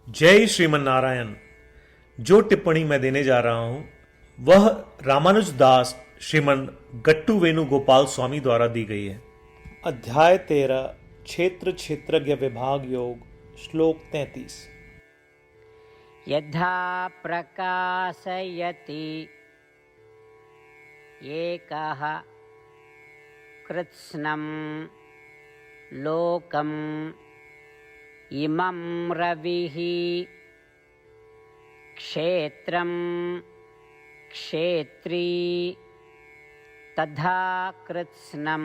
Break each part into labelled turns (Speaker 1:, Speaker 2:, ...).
Speaker 1: जय श्रीमन नारायण। जो टिप्पणी मैं देने जा रहा हूं वह रामानुज दास श्रीमन गट्टू वेणुगोपाल स्वामी द्वारा दी गई है। अध्याय 13 क्षेत्र क्षेत्रज्ञ विभाग योग श्लोक 33।
Speaker 2: यथा प्रकाशयति एकः कृत्स्नं लोकम् इमं रविः क्षेत्रं क्षेत्री तथा कृत्स्नं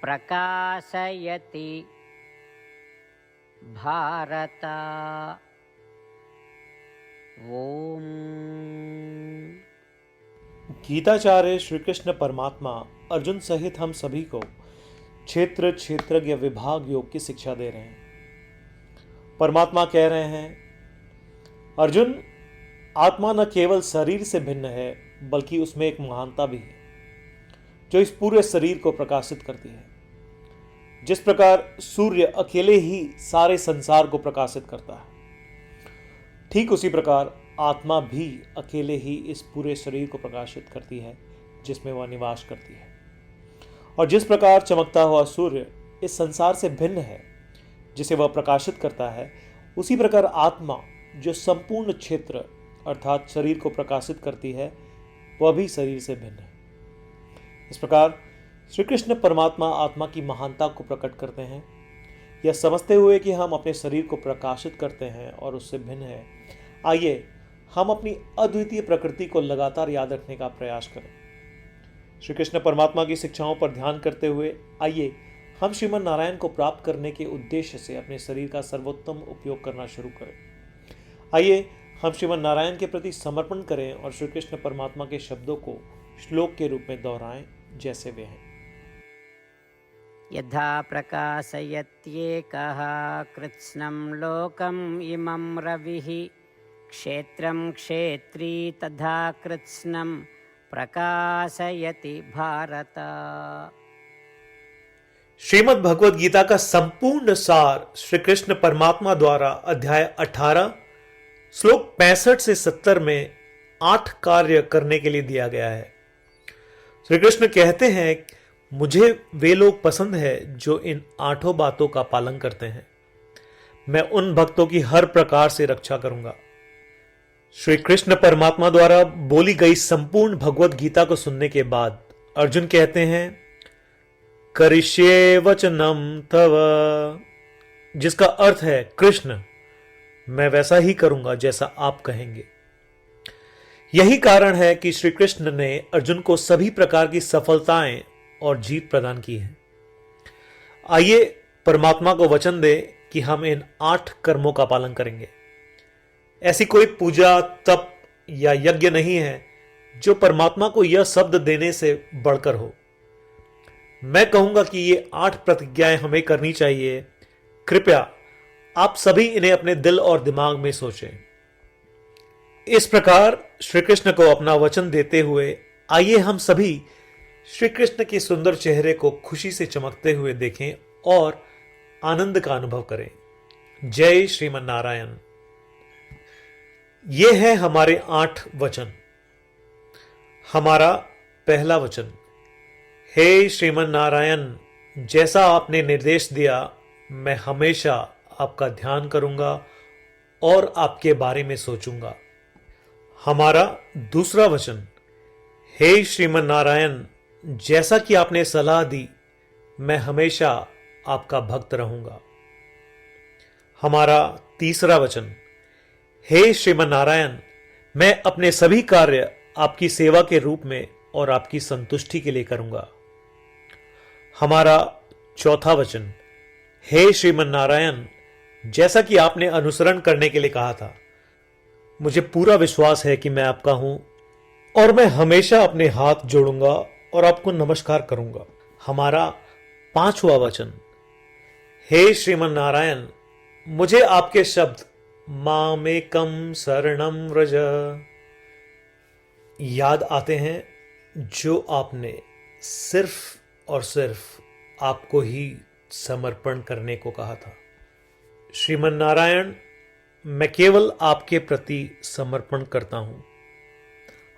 Speaker 2: प्रकाशयति भारत। ओम।
Speaker 1: गीताचार्य श्री कृष्ण परमात्मा अर्जुन सहित हम सभी को क्षेत्र क्षेत्रज्ञ विभाग योग की शिक्षा दे रहे हैं। परमात्मा कह रहे हैं, अर्जुन, आत्मा न केवल शरीर से भिन्न है बल्कि उसमें एक महानता भी है जो इस पूरे शरीर को प्रकाशित करती है। जिस प्रकार सूर्य अकेले ही सारे संसार को प्रकाशित करता है, ठीक उसी प्रकार आत्मा भी अकेले ही इस पूरे शरीर को प्रकाशित करती है जिसमें वह निवास करती है। और जिस प्रकार चमकता हुआ सूर्य इस संसार से भिन्न है जिसे वह प्रकाशित करता है, उसी प्रकार आत्मा जो संपूर्ण क्षेत्र अर्थात शरीर को प्रकाशित करती है वह भी शरीर से भिन्न है। इस प्रकार श्री कृष्ण परमात्मा आत्मा की महानता को प्रकट करते हैं। यह समझते हुए कि हम अपने शरीर को प्रकाशित करते हैं और उससे भिन्न है, आइए हम अपनी अद्वितीय प्रकृति को लगातार याद रखने का प्रयास करें। श्री कृष्ण परमात्मा की शिक्षाओं पर ध्यान करते हुए आइए हम श्रीमन नारायण को प्राप्त करने के उद्देश्य से अपने शरीर का सर्वोत्तम उपयोग करना शुरू करें। आइए हम श्रीमन नारायण के प्रति समर्पण करें और श्री कृष्ण परमात्मा के शब्दों को श्लोक के रूप में दोहराएं जैसे वे हैं।
Speaker 2: यथा प्रकाशयत्येकः कृत्स्नं लोकम् इमं रविः क्षेत्रं क्षेत्री तथा कृत्स्नं प्रकाशयति भारत।
Speaker 1: श्रीमद् भगवद गीता का संपूर्ण सार श्री कृष्ण परमात्मा द्वारा अध्याय 18 श्लोक 65 से 70 में 8 कार्य करने के लिए दिया गया है। श्री कृष्ण कहते हैं, मुझे वे लोग पसंद है जो इन 8 बातों का पालन करते हैं। मैं उन भक्तों की हर प्रकार से रक्षा करूंगा। श्री कृष्ण परमात्मा द्वारा बोली गई संपूर्ण भगवत गीता को सुनने के बाद अर्जुन कहते हैं, करिष्ये वचनम तव, जिसका अर्थ है, कृष्ण, मैं वैसा ही करूंगा जैसा आप कहेंगे। यही कारण है कि श्री कृष्ण ने अर्जुन को सभी प्रकार की सफलताएं और जीत प्रदान की है। आइए परमात्मा को वचन दे कि हम इन 8 कर्मों का पालन करेंगे। ऐसी कोई पूजा, तप या यज्ञ नहीं है जो परमात्मा को यह शब्द देने से बढ़कर हो। मैं कहूंगा कि ये 8 प्रतिज्ञाएं हमें करनी चाहिए। कृपया आप सभी इन्हें अपने दिल और दिमाग में सोचें। इस प्रकार श्री कृष्ण को अपना वचन देते हुए आइए हम सभी श्री कृष्ण के सुंदर चेहरे को खुशी से चमकते हुए देखें और आनंद का अनुभव करें। जय श्रीमन नारायण। ये है हमारे 8 वचन। हमारा पहला वचन, हे श्रीमन नारायण, जैसा आपने निर्देश दिया मैं हमेशा आपका ध्यान करूंगा और आपके बारे में सोचूंगा। हमारा दूसरा वचन, हे श्रीमन नारायण, जैसा कि आपने सलाह दी मैं हमेशा आपका भक्त रहूंगा। हमारा तीसरा वचन, हे श्रीमन नारायण, मैं अपने सभी कार्य आपकी सेवा के रूप में और आपकी संतुष्टि के लिए करूंगा। हमारा चौथा वचन, हे श्रीमन नारायण, जैसा कि आपने अनुसरण करने के लिए कहा था, मुझे पूरा विश्वास है कि मैं आपका हूं और मैं हमेशा अपने हाथ जोड़ूंगा और आपको नमस्कार करूंगा। हमारा पांचवा वचन, हे श्रीमन नारायण, मुझे आपके शब्द मामेकम शरणम व्रज याद आते हैं जो आपने सिर्फ और सिर्फ आपको ही समर्पण करने को कहा था। श्रीमन नारायण, मैं केवल आपके प्रति समर्पण करता हूं।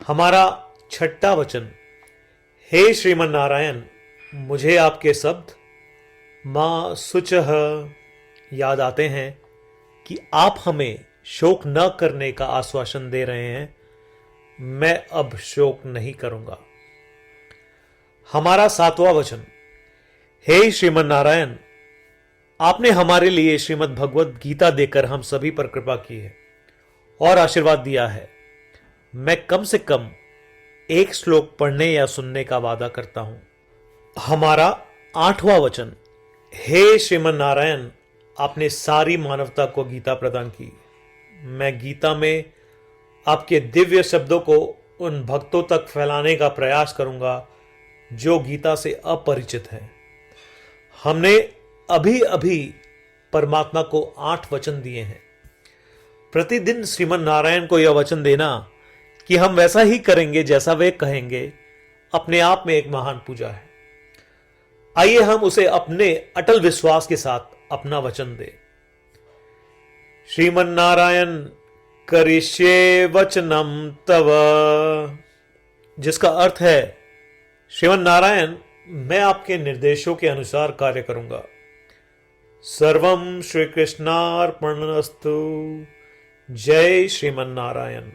Speaker 1: हमारा छठा वचन, हे श्रीमन नारायण, मुझे आपके शब्द मां शुचः याद आते हैं कि आप हमें शोक न करने का आश्वासन दे रहे हैं। मैं अब शोक नहीं करूंगा। हमारा सातवां वचन, हे श्रीमन नारायण, आपने हमारे लिए श्रीमद् भगवत गीता देकर हम सभी पर कृपा की है और आशीर्वाद दिया है। मैं कम से कम एक श्लोक पढ़ने या सुनने का वादा करता हूं। हमारा आठवां वचन, हे श्रीमन नारायण, आपने सारी मानवता को गीता प्रदान की। मैं गीता में आपके दिव्य शब्दों को उन भक्तों तक फैलाने का प्रयास करूंगा जो गीता से अपरिचित हैं। हमने अभी अभी परमात्मा को 8 वचन दिए हैं। प्रतिदिन श्रीमन नारायण को यह वचन देना कि हम वैसा ही करेंगे जैसा वे कहेंगे, अपने आप में एक महान पूजा है। आइए हम उसे अपने अटल विश्वास के साथ अपना वचन दें। श्रीमन नारायण करिष्ये वचनम तव, जिसका अर्थ है, श्रीमन नारायण, मैं आपके निर्देशों के अनुसार कार्य करूंगा। सर्वम श्री कृष्णार्पणमस्तु। जय श्रीमन नारायण।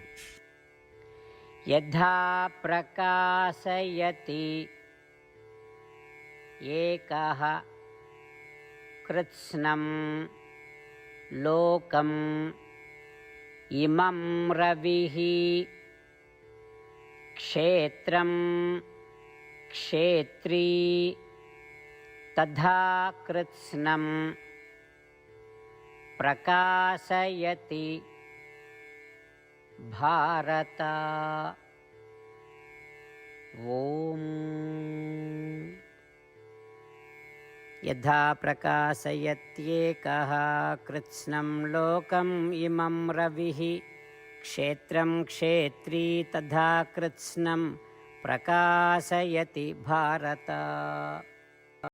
Speaker 2: यथा प्रकाशयति एकः कृत्स्नं लोकम् इमं रविः क्षेत्रं क्षेत्री तथा कृत्स्नं प्रकाशयति भारत। ओम। यथा प्रकाशयत्येकः कृत्स्नं लोकम् इमं रविः क्षेत्रं क्षेत्री तथा कृत्स्नं प्रकाशयति भारत।